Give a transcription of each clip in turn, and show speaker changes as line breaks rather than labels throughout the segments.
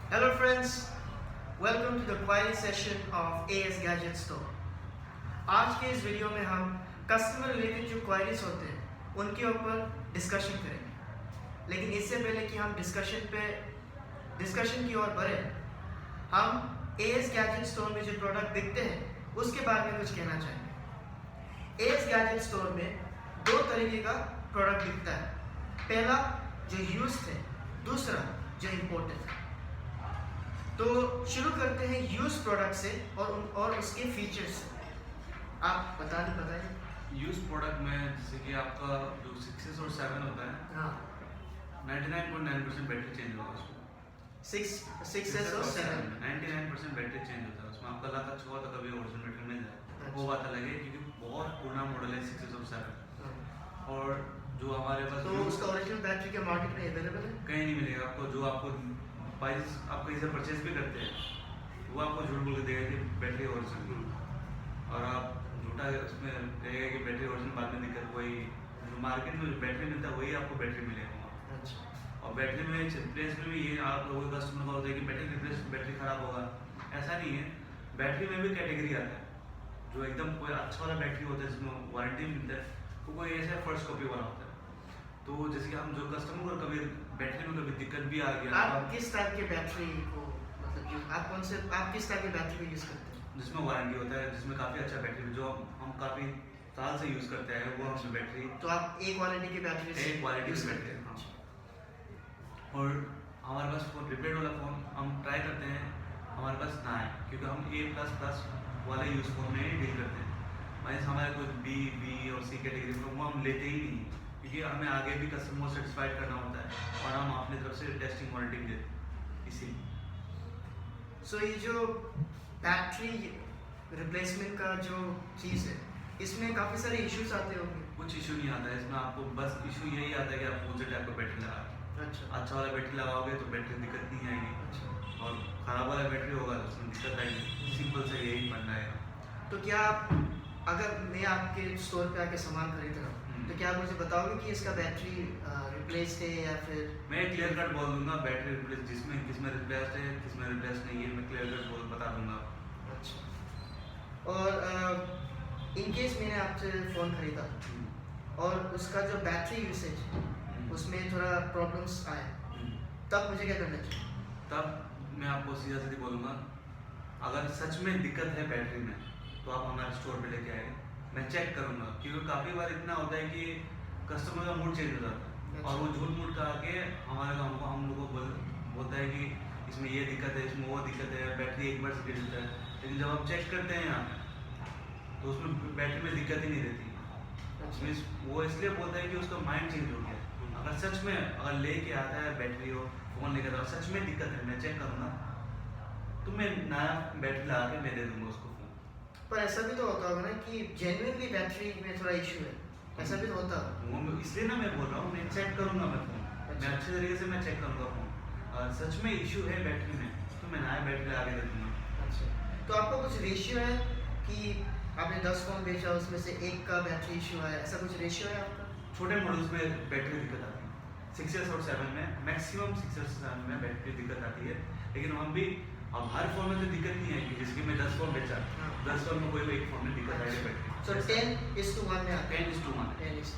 Hello friends, welcome to the query session of AS Gadget Store. आज के इस video में हम कस्टमर रिलेटेड जो क्वायरीज होते हैं उनके ऊपर डिस्कशन करेंगे। लेकिन इससे पहले कि हम डिस्कशन की ओर बढ़े, हम AS Gadget Store में जो प्रोडक्ट बिकते हैं उसके बारे में कुछ कहना चाहेंगे। AS Gadget Store में दो तरीके का प्रोडक्ट बिकता है। पहला जो यूज्ड है, दूसरा जो इम्पोर्टेड है। तो शुरू करते हैं यूज प्रोडक्ट से और उसके फीचर्स से। आप बताइए।
यूज प्रोडक्ट में जैसे कि आपका जो 6s और 7 होता है,
हाँ,
99.9% बैटरी चेंज होगा उसमें।
6s और 7
99% बैटरी चेंज होता है उसमें। आपका लाख अच्छा हुआ तो कभी ओरिजिनल बैटरी मिल जाए,
अच्छा।
वो बात अलग है क्योंकि बहुत पुराना मॉडल है 6s और 7। और जो हमारे पास
तो उसका ओरिजिनल बैटरी के मार्केट में अवेलेबल है?
कहीं नहीं मिलेगा आपको। जो आपको प्राइस आप कहीं से परचेज भी करते हैं वो आपको झूठ बोल के देगा कि बैटरी ओरिजिनल, और आप झूठा उसमें रहेगा कि बैटरी ओरिजिनल। बाद में दिक्कत वही जो मार्केट में जो बैटरी मिलता है वही आपको बैटरी मिलेगा।
अच्छा।
और बैटरी में रिप्लेस में भी ये आप लोगों के कस्टमर का होता है कि बैटरी रिप्लेस बैटरी खराब होगा, ऐसा नहीं है। बैटरी में भी कैटेगरी आता है। जो एकदम कोई अच्छा वाला बैटरी होता है जिसमें वारंटी मिलता है, तो कोई ऐसा फर्स्ट कॉपी वाला होता है। तो जैसे कि हम जो कस्टमर को कभी बैटरी में कभी दिक्कत भी आ गया,
आप किस टाइप के बैटरी को मतलब आप किस टाइप की बैटरी को यूज करते हैं?
जिसमें वारंटी होता है, जिसमें काफ़ी अच्छा बैटरी जो हम काफ़ी साल से यूज़ करते हैं वो हमसे बैटरी
तो आप एक वारंटी की बैटरी
एक क्वालिटी से बैटरी है। हाँ। और हमारे पास फोन रिपेयर वाला फ़ोन हम ट्राई करते हैं हमारे पास ना आए, क्योंकि हम A++ वाले यूज़ फोन में ही डील करते हैं। वैसे हमारे कोई बी और सी कैटेगरी में वो हम लेते ही नहीं, क्योंकि हमें आगे भी कस्टमर को सेटिस्फाइड करना होता है और हम अपनी तरफ से टेस्टिंग वारंटी भी देते हैं इसीलिए।
सो ये जो बैटरी रिप्लेसमेंट का जो चीज़ है, इसमें काफ़ी सारे इश्यूज आते होंगे।
कुछ इशू नहीं आता है इसमें। आपको बस इशू यही आता है कि आप कौन से टाइप का बैटरी लगा। अच्छा वाला बैटरी लगाओगे तो बैटरी दिक्कत नहीं आएगी,
अच्छा।
और ख़राब वाला बैटरी होगा तो उसमें दिक्कत आएगी। सिंपल से यही बनना है।
तो क्या आप अगर मैं आपके स्टोर पे आके सामान खरीद रहा हूँ तो क्या आप मुझे बताओगे कि इसका बैटरी रिप्लेस्ड है या फिर?
मैं क्लियर कट बोल दूंगा बैटरी रिप्लेस किसमें रिप्लेस्ड है किसमें रिप्लेस नहीं है, मैं क्लियर कट बता दूंगा।
अच्छा। और इन केस मैंने आपसे फ़ोन खरीदा और उसका जो बैटरी यूसेज है उसमें थोड़ा प्रॉब्लम्स आए, तब मुझे क्या करना चाहिए?
तब मैं आपको सीधा सीधी बोलूँगा, अगर सच में दिक्कत है बैटरी में तो आप हमारे स्टोर पे लेके आए, मैं चेक करूँगा। क्योंकि काफ़ी बार इतना होता है कि कस्टमर का मूड चेंज हो जाता है और वो झूठ मूठ का आके हम लोग को बोलता है कि इसमें ये दिक्कत है, इसमें वो दिक्कत है, बैटरी एक बार से गिर जाता है। लेकिन जब आप चेक करते हैं यहाँ पे तो उसमें बैटरी में दिक्कत ही नहीं रहती। उसमें वो इसलिए बोलता है कि उसका माइंड चेंज हो गया। अगर सच में अगर लेके आता है बैटरी हो फ़ोन लेकर आता है, सच में दिक्कत है, मैं चेक करूँगा तो मैं नया बैटरी लगा के मैं दे दूँगा उसको फ़ोन।
पर ऐसा भी तो होता होगा ना कि जेन्युइनली बैटरी में थोड़ा इशू है, ऐसा भी तो होता है।
वो इसलिए ना मैं बोल रहा हूँ, मैं चेक करूँगा मैं फ़ोन। मैं अच्छे तरीके से मैं चेक करूँगा फ़ोन, और सच में इशू है बैटरी में तो मैं नया बैटरी लगा के दे दूँगा।
अच्छा। तो आपका कुछ रेशियो है कि आपने 10 फ़ोन बेचा उसमें से एक का बैटरी इशू है, ऐसा कुछ रेशियो है आपका?
छोटे मॉडल्स में बैटरी दिक्कत आती है, 6s और 7 में मैक्सिमम 6s और 7 में बैटरी दिक्कत आती है। लेकिन हम भी अब हर फोन में तो दिक्कत नहीं आएगी। जैसे कि मैं 10 फोन बेचा, 10 फोन में कोई एक फोन में दिक्कत आएगी बैटरी।
सो 10:1 में आता है।
10:1
10:1।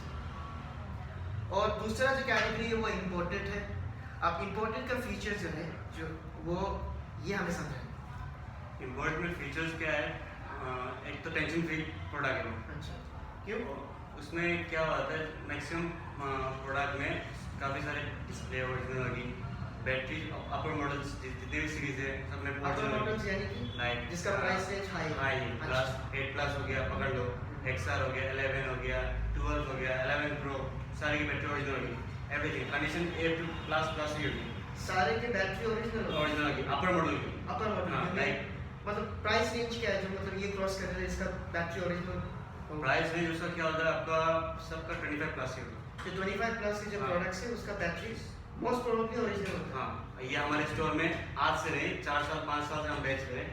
और दूसरा जो कैटेगरी है वो इम्पोर्टेड है। आप इम्पोर्टेड का फीचर जो है वो ये हमें समझाएं।
इम्पोर्ट में फीचर्स क्या है? एक तो टेंशन फ्री प्रोडक्ट है वो।
अच्छा, क्यों?
उसमें क्या होता है, मैक्सिमम प्रोडक्ट में काफ़ी सारे डिस्प्ले ओरिजिनल होगी, बैटरी अपर मॉडल्स जितने भी सीरीज है सब में
अपर मॉडल्स यानी कि
लाइक
जिसका प्राइस रेंज हाई
प्लस 8+ हो गया, पकड़ लो, XR हो गया, 11 हो गया, 12 हो गया, 11 Pro, सारी की बैटरी ओरिजिनल होगी। एवरीथिंग कंडीशन A++ ही होगी,
सारे के बैटरी ओरिजिनल
होगी अपर मॉडल की।
अपर मॉडल
लाइक
मतलब प्राइस रेंज क्या है जो मतलब ये क्रॉस कर रहे हैं इसका बैटरी ओरिजिनल
प्राइस रेंज उसका क्या होता है आपका सबका 25+ ही होगा।
जो 25+ के जो
हाँ।
प्रोडक्ट्स है उसका बैटरी मोस्ट प्रोबेबली ओरिजिनल होता है।
हाँ, ये हमारे स्टोर में आज से नहीं 4 साल 5 साल से हम बेच रहे हैं।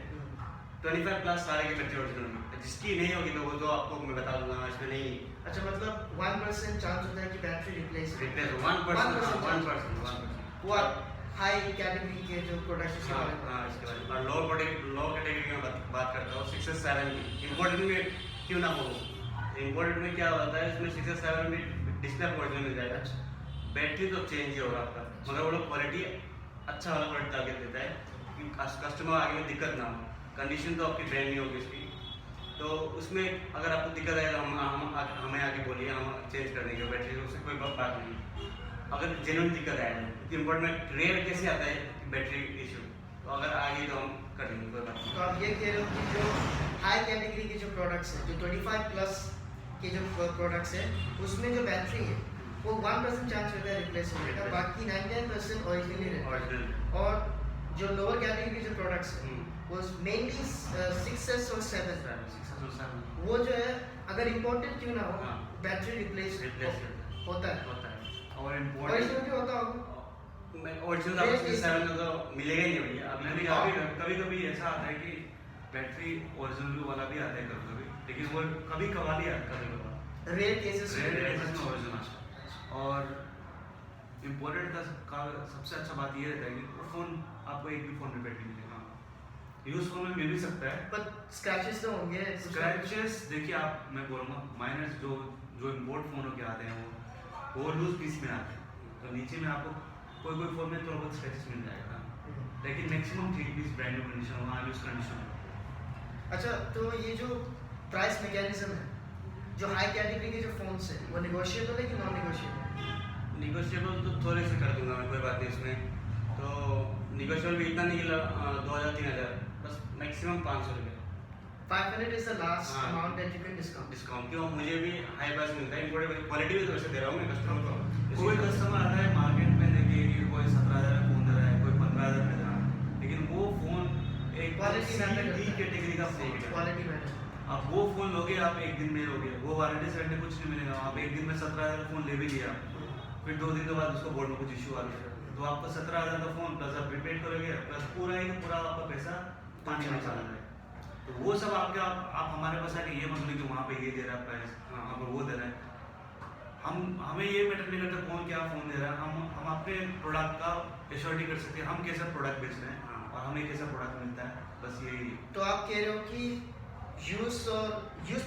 25+ सारे की बैटरी ओरिजिनल में, जिसकी नहीं होगी तो वो तो आपको मैं बता दूंगा, इसमें नहीं।
अच्छा, मतलब 1% चांस होता है कि बैटरी रिप्लेस
1% 1%।
वो आप हाई कैटेगरी के जो प्रोडक्ट्स के बारे में।
हाँ इसके बारे में और लो कैटेगरी में बात करता हूँ 6 से 7 की। इम्पोर्टेड में क्यों ना हो, इम्पोर्टेड में क्या होता है इसमें 6 से 7 में डिस्प्ले ओरिजिनल मिल जाएगा, बैटरी तो चेंज ही होगा आपका, मगर वो लोग क्वालिटी अच्छा वाला प्रोडक्ट टारगेट देता है कि कस्टमर आगे में दिक्कत ना हो। कंडीशन तो आपकी ब्रांड नहीं होगी उसकी, तो उसमें अगर आपको दिक्कत है तो हमें आगे बोलिए, हम चेंज कर देंगे बैटरी, उससे कोई बात नहीं। अगर जेन्युइन दिक्कत आए तो इम्पोर्ट में रेयर कैसे आता है बैटरी इशू, तो अगर आगे तो हम कर देंगे कोई बात
तो आप ये कह रहे हो कि जो हाई कैटेगरी के जो प्रोडक्ट्स हैं, जो 25 प्लस के जो प्रोडक्ट्स हैं, उसमें जो बैटरी है वो 1% चांस रहता है रिप्लेस होने का, बाकी 99% ओरिजिनली रहता है।
ओरिजिनल।
और जो लोअर कैटेगरी के जो प्रोडक्ट्स हैं वो मेनली 6S और 7 वो जो है अगर इम्पोर्टेड क्यों ना हो,
हाँ।
बैटरी रिप्लेस होता है।
होता है और
ओरिजिनल
इम्पोर्टेड
भी होता होगा।
ओरिजिनल आपको 6 से 7 में तो मिलेगा ही नहीं भैया। अभी
कभी कभी ऐसा आता है कि बैटरी ओरिजिनल वाला भी आता है कभी कभी, लेकिन वो कभी कभार ही आता है, कभी कभार
रेयर केसेस
रेयर में ओरिजिनल आता है। और इम्पोर्टेड का सबसे अच्छा बात ये रहता है कि वो फ़ोन आपको एक भी फ़ोन में बैटरी मिलेगा, यूज़ फ़ोन में मिल भी सकता है,
पर स्क्रैचेस तो होंगे।
स्क्रैचेस देखिए आप, मैं बोलूँगा माइनस जो इम्पोर्ट फ़ोनों के आते हैं वो लूज पीस में आते हैं, तो नीचे में आपको कोई फ़ोन में थोड़ा बहुत स्क्रैचेस मिल जाएगा, लेकिन मैक्सिमम ठीक पीस ब्रांड न्यू कंडीशन वहाँ यूज़ कंडीशन।
अच्छा, तो ये जो प्राइस मैकेनिज्म है, जो हाई कैटेगरी के जो फोन्स हैं वो नेगोशिएबल है कि नॉन नेगोशिएबल?
निगोशिएबल तो थोड़े से कर दूंगा मैं, कोई बात नहीं इसमें। तो निगोशिएबल भी इतना नहीं कि 2000-3000, बस मैक्सिमम 500 रुपये
500 इज द लास्ट
हाँ।
Amount that you can discount.
Discount. क्यों, मुझे भी हाई प्राइस मिलता है, इम्पोर्टेड क्वालिटी भी तो वैसे दे रहा हूँ मैं कस्टमर को।
कोई कस्टमर आता है मार्केट में देखिए कि कोई 17,000 का फ़ोन दे रहा है, कोई 15,000 में दे रहा है, लेकिन वो फ़ोन एक
क्वालिटी मैटर
डी कैटेगरी का फ़ोन है।
Quality matter.
आप वो फ़ोन लोगे, आप एक दिन में लोगे, वो वारंटी सेरेंटी कुछ नहीं मिलेगा। आप एक दिन में 17,000 का फ़ोन ले भी लिया, फिर 2 दिन के बाद उसको बोर्ड में कुछ इशू आ गया, तो आपका 17,000 का फ़ोन प्लस आप प्रीपेड करोगे प्लस पूरा ही पूरा आपका पैसा पानी में चला जाएगा। तो वो सब आप हमारे पास आके ये मत बोलिए कि वहाँ पे ये दे रहा है प्राइस, वहाँ पर वो दे रहा है। हमें ये मैटर नहीं करता कौन क्या फ़ोन दे रहा है, हम अपने प्रोडक्ट का एश्योरिटी कर सकते हैं, हम कैसा प्रोडक्ट बेच रहे हैं और हमें कैसा प्रोडक्ट मिलता है, बस यही।
तो आप कह रहे हो कि यूज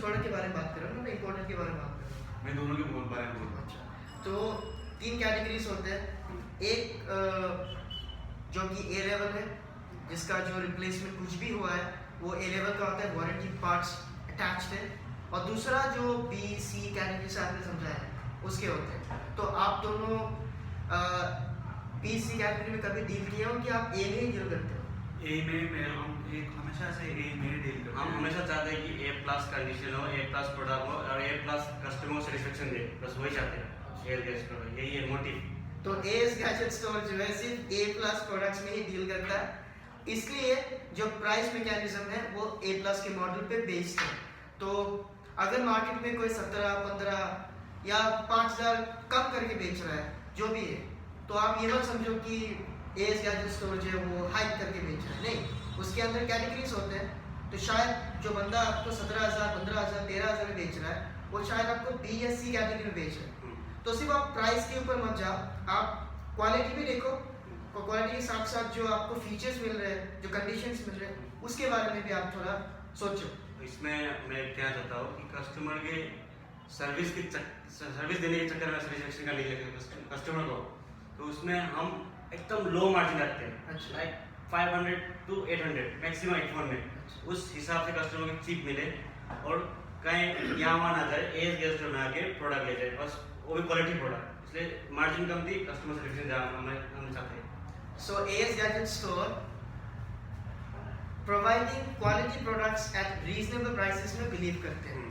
प्रोडक्ट के बारे में बात कर रहे हो ना, इम्पोर्टेंट के बारे में बात कर रहे हो?
मैं दोनों के बारे में बोल रहा हूँ।
अच्छा, तो 3 कैटेगरीज होते हैं। एक जो कि ए लेवल है, जिसका जो रिप्लेसमेंट कुछ भी हुआ है वो ए लेवल का होता है, वारंटी पार्ट्स अटैच्ड है। और दूसरा जो बी सी कैटेगरी से आपने समझाया है उसके होते हैं। तो आप दोनों बी सी कैटेगरी में कभी डील किए हो कि आप ए में ही डील करते हो?
ए में हम एक हमेशा से ए में डील करते हैं।
हम हमेशा चाहते हैं कि A+ कंडीशन हो, A+ प्रोडक्ट हो और A+ कस्टमर सेटिस्फेक्शन दे, बस वही चाहते हैं एयर गैस का, यही है मोटिव।
तो एस गैजेट स्टोर जो है सिर्फ A+ प्रोडक्ट्स में ही डील करता है, इसलिए जो प्राइस मैकेनिज्म है वो A+ के मॉडल पे बेस्ड है। तो अगर मार्केट में कोई 17, 15 या 5,000 कम करके बेच रहा है, जो भी है, तो आप ये मत समझो कि एस गैजेट स्टोर जो है वो हाइक करके बेच रहा है, नहीं, उसके अंदर कैटेगरीज होते हैं। तो शायद जो बंदा आपको 17,000, 15,000, 13,000 में बेच रहा है, वो शायद आपको बी या सी कैटेगरी में बेच रहा है। तो सिर्फ आप प्राइस के ऊपर मत जाओ, आप क्वालिटी भी देखो, और क्वालिटी के साथ साथ जो आपको फीचर्स मिल रहे हैं, जो कंडीशंस मिल रहे हैं, उसके बारे में भी आप थोड़ा सोचो।
इसमें मैं क्या चाहता हूँ कि कस्टमर के सर्विस देने के चक्कर में सेटिस्फेक्शन का नहीं लगेगा कस्टमर को, तो उसमें हम एकदम लो मार्जिन रखते हैं,
अच्छा।
लाइक 500 to 800 मैक्सिमम एक फोन में, उस हिसाब से कस्टमर को चीप मिले और कहीं यहाँ वहाँ ना जाए, एस गैस स्टोर में आके प्रोडक्ट ले जाए, बस वो भी क्वालिटी प्रोडक्ट, इसलिए मार्जिन कम थी, कस्टमर सेटिस्फेक्शन हम चाहते हैं।
So AS Gadget Store providing quality products at reasonable prices में बिलीव करते हैं,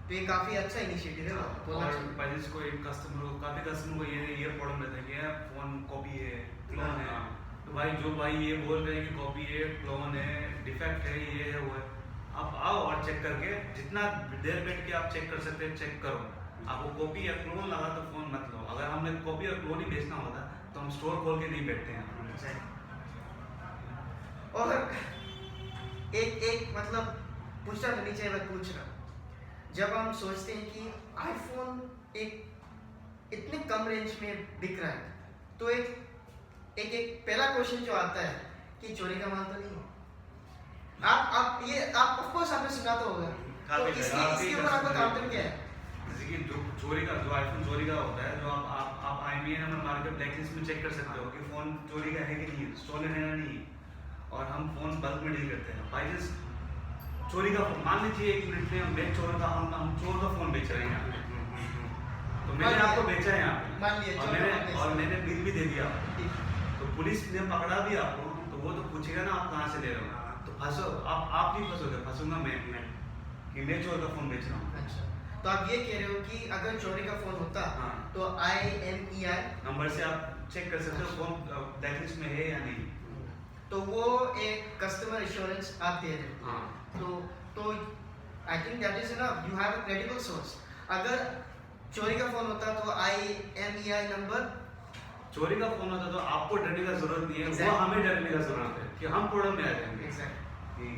तो ये काफी अच्छा इनिशिएटिव है बोलना
और
चाहिए।
पहले इसको एक कस्टमर को, काफी कस्टमर को ये प्रॉब्लम रहता है कि यार फोन कॉपी है, क्लोन है, तो भाई ये बोल रहे हैं कि कॉपी है, क्लोन है, डिफेक्ट है, ये है वो है, आप आओ और चेक करके, जितना देर बैठ के आप चेक कर सकते हैं चेक करो। आपको कॉपी या क्लोन लगा तो फोन मत लो। अगर हमने कॉपी और क्लोन ही बेचना होता तो हम स्टोर खोल के नहीं बैठते हैं।
और एक मतलब पूछना तो नहीं चाहिए, मैं पूछ रहा हूँ, जब हम सोचते हैं कि आईफोन एक इतने कम रेंज में बिक रहा है, तो एक एक एक पहला क्वेश्चन जो आता है कि चोरी का माल तो नहीं है। आप ऑफ कोर्स आपने सुना तो होगा, तो इसके ऊपर आपका काउंटर क्या है?
जैसे कि जो चोरी का, जो आईफोन चोरी का होता है, जो आप IMEI नंबर मार के ब्लैकलिस्ट में चेक कर सकते हो कि फोन चोरी का है कि नहीं, स्टोलन है या नहीं। और हम फोन बल्क में डील करते हैं। बाई चांस चोरी का मान लीजिए 1 मिनट में मैं चोर का हम चोर का फोन बेच रहे हैं यहाँ पे, तो मैंने आपको बेचा है यहाँ पे,
मान लिया
और मैंने बिल भी दे दिया आपको, तो पुलिस ने पकड़ा भी आपको, तो वो तो पूछेगा ना आप कहाँ से ले रहे हो, तो फंसो आप नहीं फंसोगे, फंसूंगा मैं कि मैं चोर का फोन बेच रहा हूँ।
अच्छा, तो आप ये कह रहे हो कि अगर चोरी का फोन होता
हाँ।
तो IMEI
नंबर से आप चेक कर सकते हो फोन ब्लैकलिस्ट में है या नहीं।
तो वो एक कस्टमर इंश्योरेंस आप दे रहे हो।
हाँ।
तो I think that is enough, you have a credible source. अगर चोरी का फोन होता तो IMEI नंबर,
चोरी का फोन होता तो आपको डरने का जरूरत नहीं है,
Exactly.
वो हमें डरने का जरूरत है कि हम प्रॉब्लम में आ जाएंगे।
एग्जैक्टली।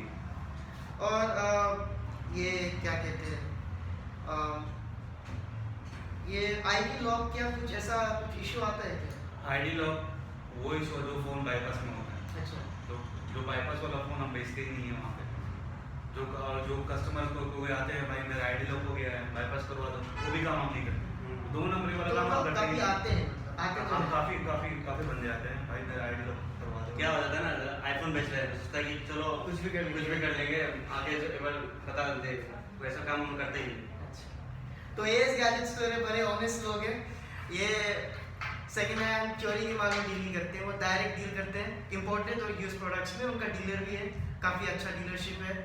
और ये क्या कहते हैं, ये ID लॉक क्या कुछ ऐसा कुछ इशू आता है क्या?
ID लॉक वो इशू जो फोन बाईपास में होता है,
अच्छा,
तो जो बाईपास वाला फोन हम बेचते ही नहीं है वहाँ पे। जो कस्टमर को कोई आते हैं, भाई मेरा ID लॉक हो गया है, बाईपास करवा दो, वो भी काम हम नहीं करते। 2 नंबर वाला काम हम
तो
करते
कभी
ही
आते हैं, आते तो
हम
हैं।
काफी बंदे आते हैं, भाई मेरा ID लॉक करवा दो।
क्या हो जाता है ना, आईफोन बेच रहे हैं, सोचता है कि चलो
कुछ भी कर
लेंगे, आगे एक बार बता देते, वैसा काम हम करते ही।
तो एएस गैजेट स्टोर है, बड़े ऑनेस्ट लोग हैं। ये सेकंड हैंड चोरी के माल में डील नहीं करते हैं, वो डायरेक्ट डील करते हैं इंपोर्टेड और यूज प्रोडक्ट्स में। उनका डीलर भी है, काफ़ी अच्छा डीलरशिप है।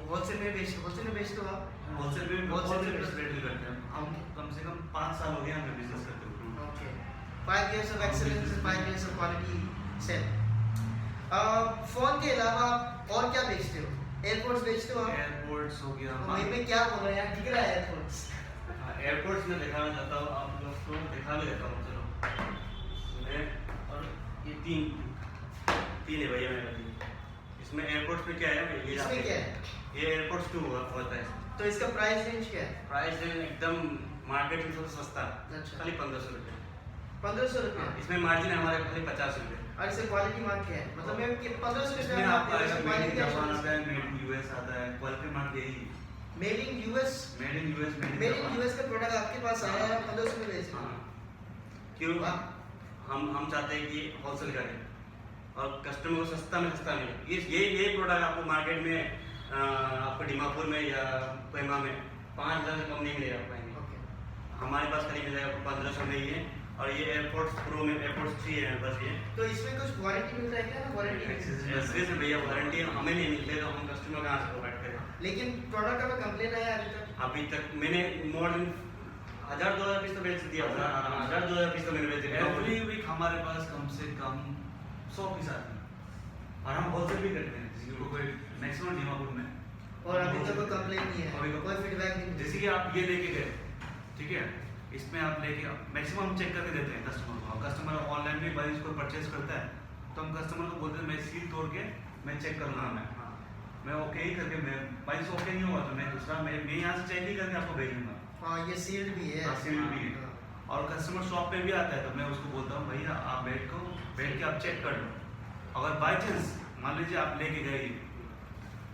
होलसेल में बेचते हो आप?
होलसेल में
Wholesale में
डील करते हैं हम, कम से कम 5 साल हो गए हमें बिजनेस करते हुए।
Okay. 5 years of excellence and 5 years of quality sell. Phone के अलावा और क्या बेचते हो? एयरपोर्ट्स बेचते हो आप?
एयरपोर्ट्स हो गया,
वहीं पे क्या बोल रहे हैं यार, दिख रहा है एयरपोर्ट्स।
एयरपोर्ट्स में दिखाना चाहता हूँ, आप लोग को दिखा भी देता हूँ। चलो मैं, और ये तीन है भैया मेरे पास। इसमें एयरपोर्ट्स में क्या है, ये
इसमें क्या है?
ये एयरपोर्ट्स 2 होता है।
तो इसका प्राइस रेंज क्या है?
प्राइस एकदम मार्केट में सबसे सस्ता,
अच्छा।
खाली 1500 रुपये।
1500 रुपये।
इसमें मार्जिन हमारे खाली 50 रुपये।
और इससे क्वालिटी मार्क क्या है? मतलब मैं 1500
इसमें
रुपये
आपका
में
मेड
क्वालिटी
इन
क्या
जापान
है?
आता है, मेड इन US आता है, क्वालिटी मार्क यही।
Made in US,
made in US,
made in US का प्रोडक्ट आपके पास आया है, 1500 में बेच रहे हो।
क्यों?
वाह।
हम चाहते हैं कि होलसेल करें और कस्टमर को सस्ता में सस्ता मिले। ये प्रोडक्ट आपको मार्केट में आपको दीमापुर में या कोहिमा में 5000 से कम नहीं मिलेगा आपको। हमारे पास खाली मिलेगा 1500 में ही है। और ये एयरपोर्ट्स प्रो में एयरपोर्ट्स 3 है बस ये।
तो इसमें कुछ वारंटी मिलता है क्या? वारंटी
एक्सेसरीज में भैया वारंटी हमें नहीं मिलती, तो हम कस्टमर कहाँ से प्रोवाइड करें।
लेकिन प्रोडक्ट का कंप्लेन आया
अभी तक मैंने मोर देन 1000-2000 पीस तो बेच दिया, 1000-2000 पीस तो मैंने बेच दिया।
एवरी वीक हमारे पास कम से कम 100 पीस आते हैं और हम होलसेल भी करते हैं, जिसको कोई मैक्सिमम दीमापुर में।
और अभी तक कोई कंप्लेन नहीं है,
अभी
कोई फीडबैक नहीं।
जैसे कि आप ये लेके गए, ठीक है, इसमें आप लेके मैक्सिमम हम चेक करके देते हैं कस्टमर को। कस्टमर ऑनलाइन भी भाई इसको परचेज करता है, तो हम कस्टमर को बोलते हैं मैं सील तोड़ के मैं चेक करूँगा, मैं ओके ही करके, मैं भाई से ओके नहीं हुआ तो मैं दूसरा मैं यहाँ से चेक ही करके आपको भेज दूँगा।
हाँ, ये सील्ड भी है।
सील्ड भी है। और कस्टमर शॉप पे भी आता है तो मैं उसको बोलता हूँ भैया आप बैठ के आप चेक कर लो। अगर बाई चांस मान लीजिए आप लेके गए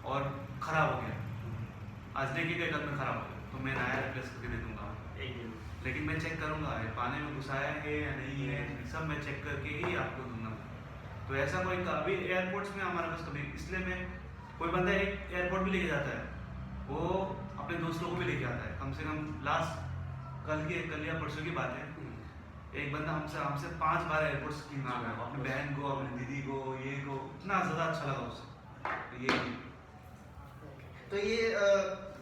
और ख़राब हो गया, आज लेके गए कल में ख़राब हो गया, तो मैं नया रिप्लेस करके दे दूँगा एक दिन। लेकिन मैं चेक करूँगा पानी में घुसाया है या नहीं है, सब मैं चेक करके ही आपको दूंगा। तो ऐसा कोई अभी एयरपोर्ट्स में हमारे पास कभी, इसलिए मैं कोई बंदा एक एयरपोर्ट भी लेके जाता है, वो अपने दोस्तों को भी लेके आता है। कम से कम लास्ट कल या परसों की बात है, एक बंदा हमसे 5 बार एयरपोर्ट स्कीम चुका है, अपनी बहन को, अपनी दीदी को, ये को, इतना ज़्यादा अच्छा लगा उसे। ये
तो ये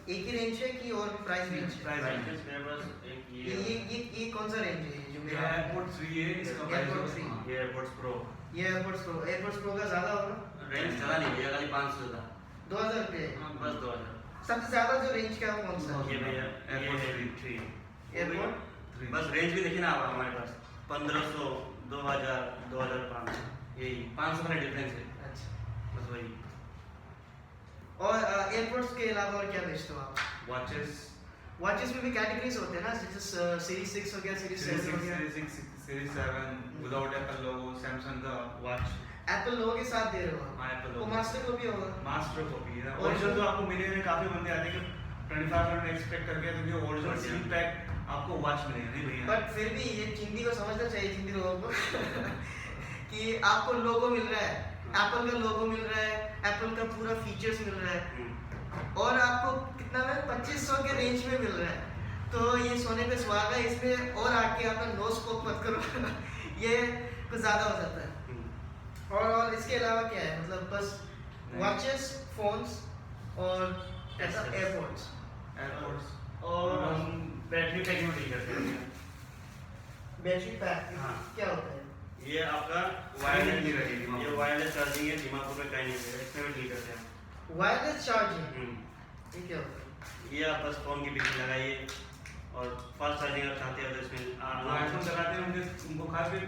एक ही रेंज है कि और प्राइस रेंज है?
प्राइस मेरे पास एक
ये कौन सा रेंज है जो मेरा?
एयरपोर्ट 3 है, इसका
Airport
प्राइस
3।
ये एयरपोर्ट्स प्रो।
ये एयरपोर्ट्स प्रो का ज़्यादा होगा?
रेंज ज़्यादा नहीं भैया, खाली 500 था।
2000 रुपये।
बस 2000।
सबसे ज़्यादा जो रेंज का है कौन सा?
ये भैया
एयरपोर्ट 3।
एयरपोर्ट
3
बस रेंज भी देखिए ना आप हमारे पास 1500, 2000, 2500, यही 500 का डिफरेंस है
अच्छा।
बस वही।
और एयरपोर्ट्स के अलावा और क्या बेचते हो आप?
वॉचेस
वॉचेस में भी कैटेगरीज होते हैं ना, जैसे सीरीज 6 हो गया, सीरीज 7 हो गया।
सीरीज 7 विदाउट एप्पल लोगो, सैमसंग का
वॉच
एप्पल लोगों के साथ दे रहे हो आप।
हाँ एप्पल
वो
लोगो
मास्टर को भी होगा।
मास्टर कॉपी है।
और
ओरिजिनल तो आपको मिलेगा, काफी बंदे आते हैं कि 25 में एक्सपेक्ट करके, क्योंकि ओरिजिनल सील पैक आपको वॉच मिलेगा नहीं भैया।
बट फिर भी ये हिंदी को समझना चाहिए, हिंदी लोगों को कि आपको लोगो मिल रहा है, एप्पल का लोगो मिल रहा है, एप्पल का पूरा फीचर्स मिल रहा है और आपको कितना में 2500 के रेंज में मिल रहा है। तो ये सोने पे सुहागा है, इसमें और आके अपना नो स्कोप मत करो ये कुछ ज़्यादा हो जाता है। और इसके अलावा क्या है, मतलब बस वॉचेस, फोन्स और ऐसा एयरपोर्ट्स
एयरपोर्ट्स
और हम बैटरी पैक में डील करते हैं।
बैटरी पैक
हाँ।
क्या होता है?
ये आपका
वायरलेस नहीं रहेगी दिमाग
ये
में।
वायरलेस चार्जिंग है, दिमाग पे कहीं नहीं रहेगा, इसमें भी डील करते हैं।
वायरलेस चार्जिंग
हम्म।
ये क्या होता है?
ये आप बस फोन की पीछे लगाइए और फास्ट चार्जिंग आप चाहते हो तो इसमें
जो आईफोन चलाते हैं उनको खास भी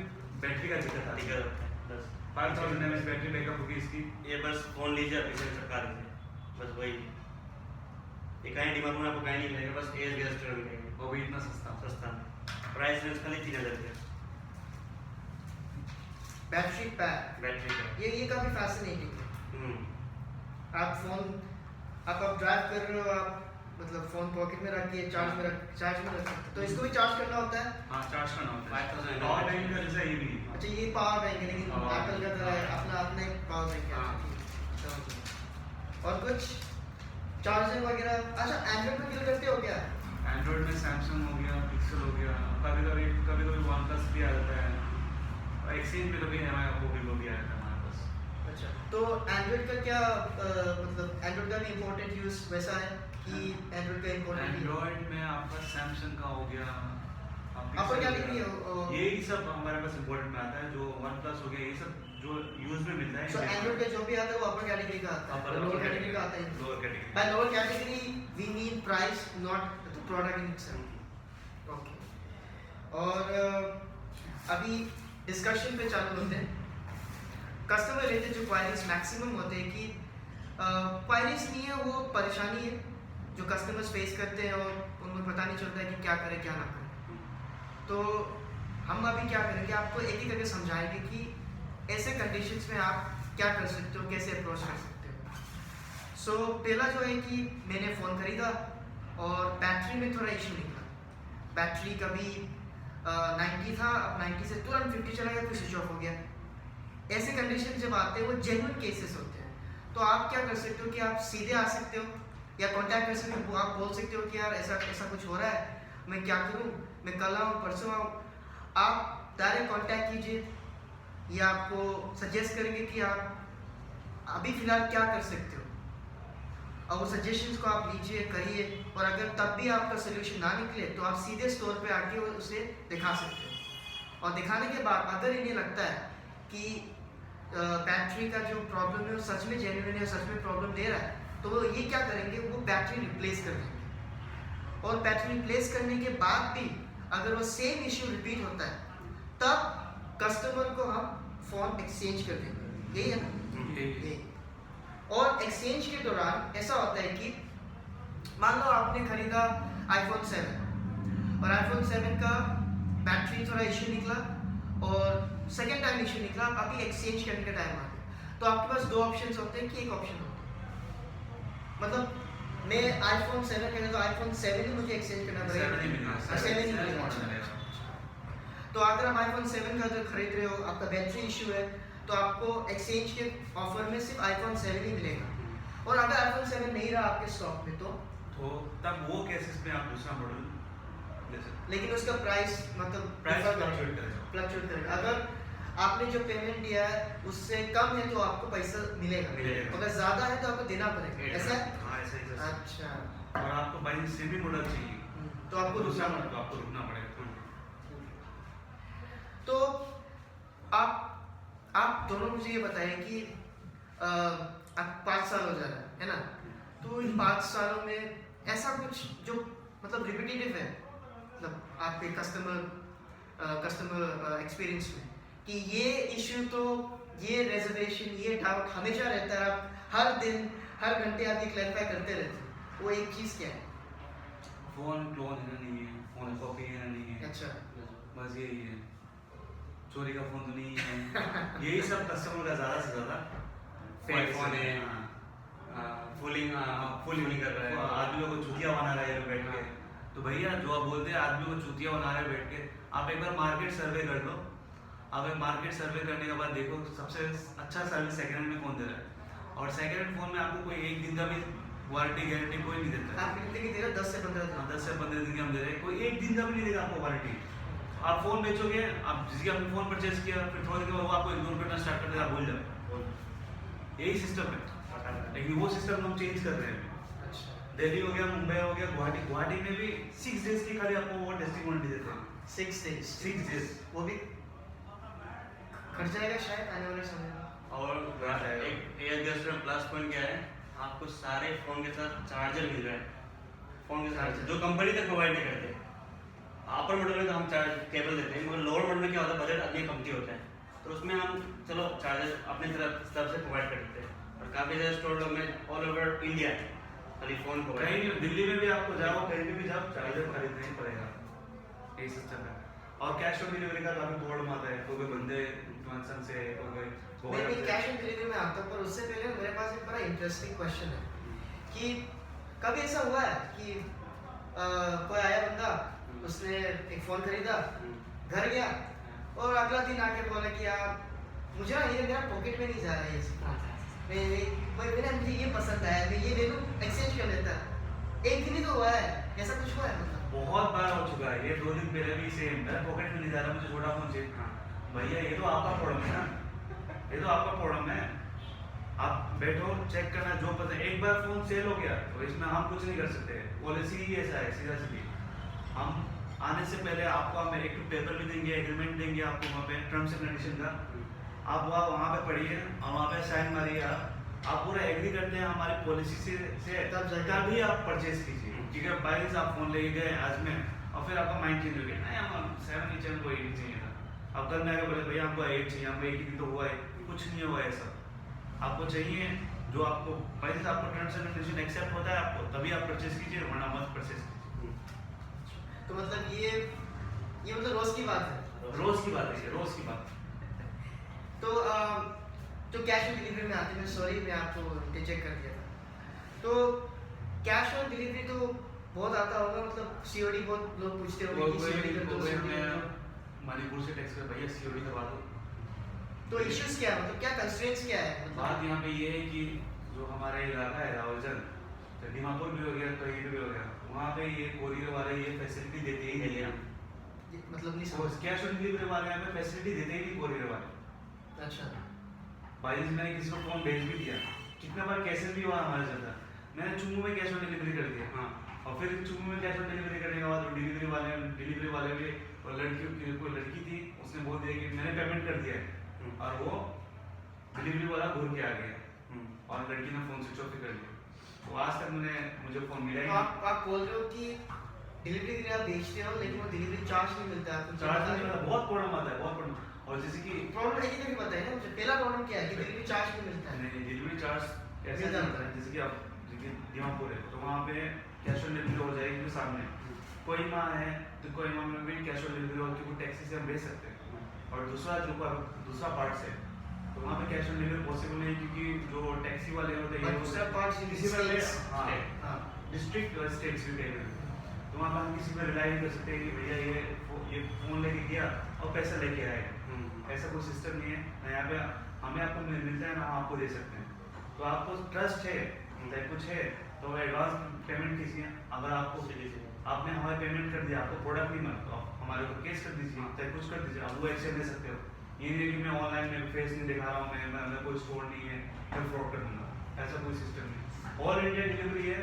बैटरी का दिक्कत आती है।
बस
5000 mAh बैटरी बैकअप होगी इसकी।
ये बस फोन लीजिए, आप पीछे चिपका दीजिए, बस वही। ये कहीं दिमाग में आपको कहीं नहीं मिलेगा, बस एज गैस स्टोर मिलेगा,
वो भी इतना सस्ता।
सस्ता। प्राइस रेंज खाली 3000 रुपये
बैटरी पैक
बैटरी का।
ये काफी फैसिनेटिंग है।
हम्म।
आप फोन आप ड्राइव कर रहे हो, आप मतलब फोन पॉकेट में रख के चार्ज में रख सकते हो। तो इसको भी चार्ज करना होता है।
हाँ चार्ज करना होता है।
5000
पावर बैंक का जैसा ये भी है।
अच्छा ये पावर बैंक है, लेकिन
हाँ।
एप्पल का तरह है, अपना अपना एक पावर बैंक है।
हाँ।
अच्छा, ठीक है। और कुछ चार्जिंग वगैरह। अच्छा एंड्रॉइड में डील करते हो क्या?
एंड्रॉइड में सैमसंग हो गया, पिक्सल हो गया, कभी कभी वन प्लस भी आ जाता है, और एक्सचेंज पे कभी हमारे वो भी आ जाता है हमारे पास।
अच्छा तो एंड्रॉइड का क्या मतलब एंड्रॉइड का भी इम्पोर्टेंट यूज वैसा है कि एंड्रॉइड का इम्पोर्टेंट
एंड्रॉइड में आपका सैमसंग का हो गया,
आपको क्या दिख रही है?
यही सब हमारे पास इम्पोर्टेंट में आता है। जो वन प्लस हो गया, ये सब जो यूज में मिलता है।
सो एंड्रॉइड का जो भी आता है वो अपर कैटेगरी का आता है, लोअर कैटेगरी का आता है।
Lower category.
By lower category, we mean price, not the product in itself. Okay. और अभी डिस्कशन पे चालू होते हैं। कस्टमर रिलेटेड जो क्वायरीज मैक्सिमम होते हैं कि क्वायरीज नहीं है, वो परेशानी है जो कस्टमर्स फेस करते हैं और उनको पता नहीं चलता है कि क्या करें क्या ना करें। तो हम अभी क्या करेंगे, आपको एक एक करके समझाएंगे कि ऐसे कंडीशंस में आप क्या कर सकते हो, कैसे अप्रोच कर सकते हो। सो पहला जो है कि मैंने फ़ोन खरीदा और बैटरी में थोड़ा इशू निकला। बैटरी कभी 90 था, अब 90 से तुरंत 50 चला गया, फिर स्विच ऑफ हो गया। ऐसे कंडीशन जब आते हैं वो जेन्युइन केसेस होते हैं। तो आप क्या कर सकते हो कि आप सीधे आ सकते हो या कांटेक्ट कर सकते हो, आप बोल सकते हो कि यार ऐसा ऐसा कुछ हो रहा है, मैं क्या करूं, मैं कल आऊँ परसों आऊँ। आप डायरेक्ट कांटेक्ट कीजिए या आपको सजेस्ट करेंगे कि आप अभी फ़िलहाल क्या कर सकते हो, और वो सजेशंस को आप लीजिए, करिए। और अगर तब भी आपका सोल्यूशन ना निकले तो आप सीधे स्टोर पे आके उसे दिखा सकते हो। और दिखाने के बाद अगर इन्हें लगता है कि बैटरी का जो प्रॉब्लम है वो सच में जेन्युइन है, सच में प्रॉब्लम दे रहा है, तो वो ये क्या करेंगे, वो बैटरी रिप्लेस कर देंगे। और बैटरी रिप्लेस करने के बाद भी अगर वो सेम इश्यू रिपीट होता है तब कस्टमर को हम फ़ोन एक्सचेंज कर देंगे। यही है ना? यही। और एक्सचेंज के दौरान ऐसा होता है कि मान लो आपने खरीदा iPhone 7 और iPhone 7 का बैटरी थोड़ा इशू निकला और सेकेंड टाइम इशू निकला, अब अभी एक्सचेंज करने का टाइम आ गया। तो आपके पास दो ऑप्शंस होते हैं कि एक ऑप्शन होता है, मतलब मैं iPhone 7 खरीदा तो iPhone 7 ही मुझे एक्सचेंज करना पड़ेगा।
7 ही मिलेगा।
7 ही मिलेगा। तो अगर आप iPhone 7 का अगर खरीद रहे हो, आपका बैटरी इशू है, तो आपको एक्सचेंज के ऑफर में सिर्फ iPhone 7 ही मिलेगा। और अगर iPhone 7 नहीं रहा आपके स्टॉक में तो
तब वो केसेस में आप दूसरा मॉडल ले सकते हैं।
लेकिन उसका प्राइस मतलब
प्राइस फ्लक्चुएट करेगा।
फ्लक्चुएट करेगा। अगर आपने जो पेमेंट दिया है उससे कम है तो आपको पैसा मिलेगा, अगर ज़्यादा है तो आपको देना पड़ेगा। ऐसा है?
हाँ ऐसा ही।
अच्छा।
और आपको बाई सेमी मॉडल चाहिए
तो आपको
दूसरा
रुकना
मॉडल
पड़ेगा।
आपको रुकना पड़ेगा।
तो आप दोनों मुझे ये बताएं कि आप 5 साल हो जा रहा है ना, तो इन 5 सालों में ऐसा कुछ जो मतलब रिपीटेटिव है, मतलब आपके कस्टमर एक्सपीरियंस में, कि ये इश्यू तो ये रिजर्वेशन ये डाउट हमेशा रहता है, आप हर दिन हर घंटे आप ये क्लैरिफाई करते रहते हैं, वो एक चीज़ क्या है?
फोन क्लोन है ना नहीं है, फोन कॉपी है ना नहीं है,
अच्छा।
बस यही है। चोरी का फोन तो नहीं है। यही सब कस्टमर का ज़्यादा से ज़्यादा
फेक फोन है, फुलिंग कर रहा है,
आदमियों को चूतिया बना रहा है बैठ के। तो भैया जो आप बोलते हैं आदमियों को चूतिया बना रहे हैं बैठ के, आप एक बार मार्केट सर्वे कर लो। आप एक मार्केट सर्वे करने के बाद देखो सबसे अच्छा सर्विस सेकंड हैंड में कौन दे रहा है। और सेकंड हैंड फोन में आपको कोई एक दिन का भी वारंटी गारंटी कोई नहीं देता।
आप कितने की दे रहे हो? 10 से 15 दिन।
10 से 15 दिन की हम दे रहे हैं, कोई एक दिन का भी नहीं देगा आपको वारंटी। आप फोन बेचोगे, आप जिसके आपने फोन परचेज किया, फिर थोड़ी देर बाद वो आपको इग्नोर करना स्टार्ट कर देगा, आप भूल जाओ। यही सिस्टम है, लेकिन वो सिस्टम हम चेंज कर रहे हैं।
अच्छा,
दिल्ली हो गया, मुंबई हो गया, गुवाहाटी में भी 6 डेज की खाली आपको वो टेस्टिंग वारंटी देते हैं।
6 days।
6 डेज।
वो भी खर्च जाएगा शायद आने वाले समय में।
और एक एयरगस्ट में प्लस पॉइंट क्या है, आपको सारे फोन के साथ चार्जर मिल रहा है। फोन के साथ जो कंपनी तक प्रोवाइड नहीं करते। अपर मॉडल में तो हम चार्ज केबल देते हैं, मगर लोअर मॉडल में क्या होता है, बजट अपनी कमती होता है, तो उसमें हम चलो चार्जर अपनी तरफ से प्रोवाइड कर देते हैं। और काफ़ी सारे स्टोर में ऑल ओवर इंडिया खाली फोन
कहीं
प्रोवाइड।
भी दिल्ली में भी आपको जाओ, कहीं भी जाओ, चार्जर खरीदना ही पड़ेगा। यही सिस्टम है। और कैश ऑन डिलीवरी का काफी प्रॉब्लम आता है, कोई बंदे इन्फ्लुएंसर से
मैं कैश ऑन डिलीवरी में आता हूँ, पर उससे पहले मेरे पास एक बड़ा इंटरेस्टिंग क्वेश्चन है कि कभी ऐसा हुआ है कि कोई आया बंदा, उसने एक फ़ोन खरीदा, घर गया और अगला दिन आके बोला कि यार मुझे ना ये मेरा पॉकेट में नहीं जा रहा है ये फ़ोन, मुझे ये पसंद आया, मैं ये ले लूँ, एक्सचेंज कर लेता। एक दिन ही तो हुआ है, ऐसा कुछ हुआ है मतलब?
बहुत बार हो चुका है ये। 2 दिन पहले भी सेम, मेरा पॉकेट में नहीं जा रहा, मुझे छोटा फोन चाहिए। भैया ये तो आपका प्रॉब्लम है ना, ये तो आपका प्रॉब्लम है। आप बैठो, चेक करना जो पसंद। एक बार फोन सेल हो गया तो इसमें हम कुछ नहीं कर सकते, पॉलिसी ही ऐसा है सीधा सीधी। हम आने से पहले आपको हम एक पेपर भी देंगे, एग्रीमेंट देंगे आपको वहाँ पे, टर्म्स एंड कंडीशन का। आप वहाँ पे पढ़िए और वहाँ पे साइन मारिए। आप पूरा एग्री करते हैं हमारी पॉलिसी से तभी आप परचेज कीजिए। क्योंकि बाई चांस आप फोन लेके गए आज में और फिर आपका माइंड चेंज हो गया, नहीं हम 7 इंच हमको 8 चाहिए था, अब कल मैं बोले भैया हमको 8 चाहिए, हमको 1 ही तो हुआ है। कुछ नहीं हुआ ऐसा। आपको चाहिए जो आपको बाई चांस आपको टर्म्स एंड कंडीशन एक्सेप्ट होता है आपको, तभी आप परचेज कीजिए, वरना मत परचेज कीजिए।
तो मतलब ये मतलब रोज की बात है।
रोज की बात है, रोज की बात।
तो जो कैश ऑन डिलीवरी में आते हैं, सॉरी मैं आपको चेक कर दिया था, तो कैश ऑन डिलीवरी तो बहुत आता होगा, मतलब सीओडी बहुत लोग पूछते होंगे कि सीओडी कर दो, COD कर दो।
मणिपुर से टेक्स्ट कर भैया सीओडी करवा दो।
तो इश्यूज क्या है, मतलब क्या कंस्ट्रेंट्स क्या है मतलब?
बात यहाँ पे ये है कि जो हमारा इलाका है रावलचंद, तो दीमापुर भी हो गया, कहीं भी हो गया, वहाँ पे ये कोरियर वाले ये फैसिलिटी देते ही नहीं है।
मतलब नहीं समझ।
कैश ऑन डिलीवरी वाले यहाँ पे फैसिलिटी देते ही नहीं कोरियर वाले।
अच्छा,
भाई मैंने किसी को फोन भेज भी दिया, कितना बार कैसे भी हुआ हमारे साथ, मैंने चुम्मू में कैश ऑन डिलीवरी कर दिया। हाँ, और फिर चुम्मू में कैश ऑन डिलीवरी करने के बाद डिलीवरी वाले भी, और कोई लड़की थी, उसने बोल दिया कि मैंने पेमेंट कर दिया है, और वो डिलीवरी वाला घूर के आ गया और लड़की ने फोन स्विच ऑफ कर दिया। तो आज तक मुझे फोन मिला ही
तो
नहीं।
आप बोल रहे हो कि डिलीवरी के लिए आप बेचते हो, लेकिन वो डिलीवरी चार्ज नहीं मिलता आपको?
चार्ज नहीं मिलता, बहुत प्रॉब्लम आता है, बहुत प्रॉब्लम। और जैसे कि
प्रॉब्लम है, ये भी बताइए ना मुझे, पहला प्रॉब्लम क्या है कि डिलीवरी चार्ज नहीं मिलता है?
नहीं, डिलीवरी चार्ज कैसे
मिल जाता
मिलता है, जैसे कि आप दीमापुर है तो वहाँ पे कैश ऑन डिलीवरी हो जाएगी तो सामने कोई माँ है तो कोई माँ में भी कैश ऑन डिलीवरी होती है, टैक्सी से हम भेज सकते हैं। और दूसरा पार्ट है तो वहाँ पे कैश ऑन डिलीवरी पॉसिबल नहीं, क्योंकि जो टैक्सी वाले होते हैं
दूसरा पार्ट
किसी पर डिस्ट्रिक्ट और स्टेट्स भी कहीं भी, तो वहाँ पर हम किसी पर रिलाई नहीं कर सकते कि भैया ये फोन लेके गया और पैसा लेके आएगा। ऐसा कोई सिस्टम नहीं है यहाँ पे। हमें आपको मिलता है ना, हम आपको दे सकते हैं। तो आपको ट्रस्ट है, चाहे कुछ है तो एडवांस पेमेंट कीजिए। अगर आपने हमारे पेमेंट कर दिया, आपको प्रोडक्ट नहीं मिला तो आप हमारे ऊपर केस कर दीजिए, चाहे कुछ कर दीजिए, आप वो एक्शन ले सकते हो। ये नहीं कि मैं ऑनलाइन में फेस नहीं दिखा रहा हूँ, मैं कोई स्टोर नहीं है, मैं फ्रॉड कर दूंगा, ऐसा कोई सिस्टम नहीं। ऑल इंडिया डिलीवरी है,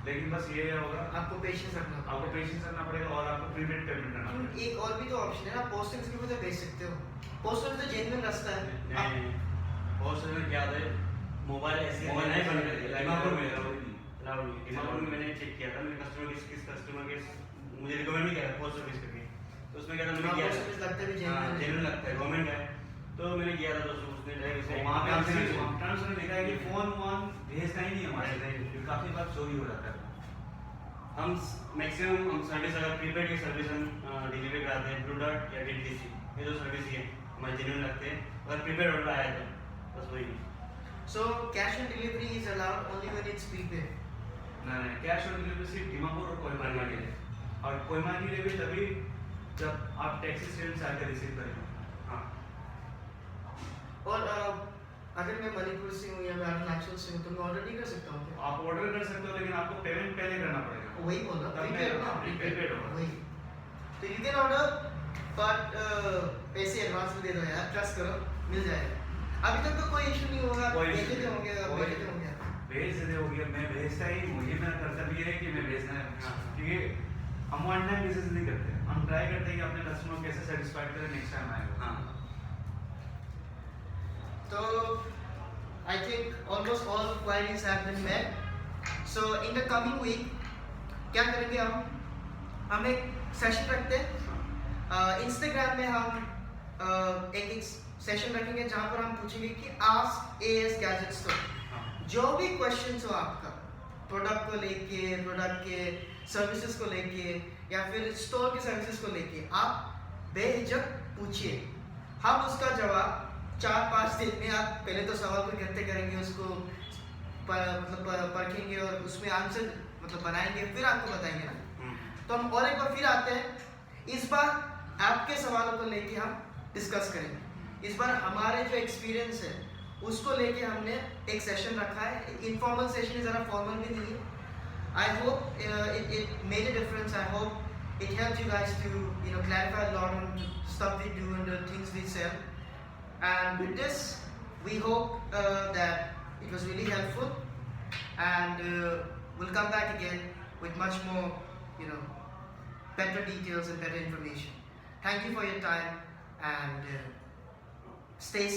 लेकिन बस ये होगा
आपको पेशेंस रखना पड़ेगा।
आपको पेशेंस रखना पड़ेगा और आपको प्रीपेड पेमेंट करना पड़ेगा।
एक और भी तो ऑप्शन है ना, पोस्ट ऑफिस के भी तो भेज सकते हो। पोस्ट ऑफिस तो जेन्युइन रास्ता है।
नहीं, पोस्ट ऑफिस क्या होता है, मोबाइल ऐसे नहीं बन रहे। दिमापुर में मैंने चेक किया था, मेरे कस्टमर के मुझे रिकमेंड नहीं किया पोस्ट ऑफिस करके, तो उसमें क्या था, मैंने किया
पोस्ट ऑफिस लगता है भी
जेन्युइन
जेन्युइन
लगता है, गवर्नमेंट है, तो मैंने किया था। दोस्तों उसने
तो वहाँ पे हमसे टर्म्स में देखा है कि फोन भेजना ही नहीं हमारे, काफी बार चोरी हो जाता है।
हम मैक्सिमम सर्विस, अगर प्रीपेड की सर्विस हम डिलीवरी कराते हैं ब्लू डॉट या DTDC, ये जो सर्विस है हमारे जेन्युइन लगते हैं, अगर प्रीपेड ऑर्डर आया तो बस वही।
So cash on delivery is allowed only when it's prepaid.
नहीं, कैश ऑन डिलीवरी सिर्फ दीमापुर और कोहिमा के लिए, और कोहिमा के लिए भी तभी जब आप टैक्सी स्टैंड से आकर रिसीव करेंगे।
हाँ,
और अगर मैं मणिपुर से हूँ या मैं अरुणाचल से हूँ तो मैं ऑर्डर नहीं कर सकता हूँ क्या?
आप ऑर्डर कर सकते हो, लेकिन आपको पेमेंट पहले करना पड़ेगा।
वही बोल रहा
तब
prepaid ना,
मैं प्रीपेड होगा।
वही। तो you can order but पैसे एडवांस में दे दो यार, ट्रस्ट करो मिल जाएगा। अभी तक तो कोई इशू नहीं होगा,
कोई issue
भेजे
नहीं।
होंगे,
कोई-
भेजे होंगे।
भेज दे होगे, मैं भेजता ही हूँ, ये मेरा कर्तव्य है कि मैं भेजना है,
हाँ।
क्योंकि हम वन टाइम बिजनेस नहीं करते, हम ट्राई करते हैं कि अपने कस्टमर को कैसे सेटिस्फाइड करें, नेक्स्ट टाइम आएगा।
हाँ,
So I think almost all queries have been met. So in the coming week क्या करेंगे हम एक सेशन रखते हैं इंस्टाग्राम में, हम एक सेशन रखेंगे जहाँ पर हम पूछेंगे कि आस्क एएस गैजेट स्टोर,
हाँ।
जो भी क्वेश्चंस हो आपका प्रोडक्ट को लेके, प्रोडक्ट के सर्विसेज को लेके या फिर स्टोर के सर्विसेज को लेके, आप बेहिचक पूछिए, हम उसका जवाब 4-5 दिन में, आप पहले तो सवाल को इकट्ठे करेंगे, उसको परखेंगे और उसमें आंसर बनाएंगे, फिर आपको बताएंगे ना। तो हम और एक बार फिर आते हैं, इस बार आपके सवालों को लेके हम डिस्कस करेंगे। इस बार हमारे जो एक्सपीरियंस है उसको लेके हमने एक सेशन रखा है, इनफॉर्मल सेशन है, ज़रा फॉर्मल भी नहीं है। I hope it made a difference. I hope it helped you guys to clarify a lot on stuff we do and the things we sell. And with this, we hope that it was really helpful, and we'll come back again with much more, better details and better information. Thank you for your time, and stay safe.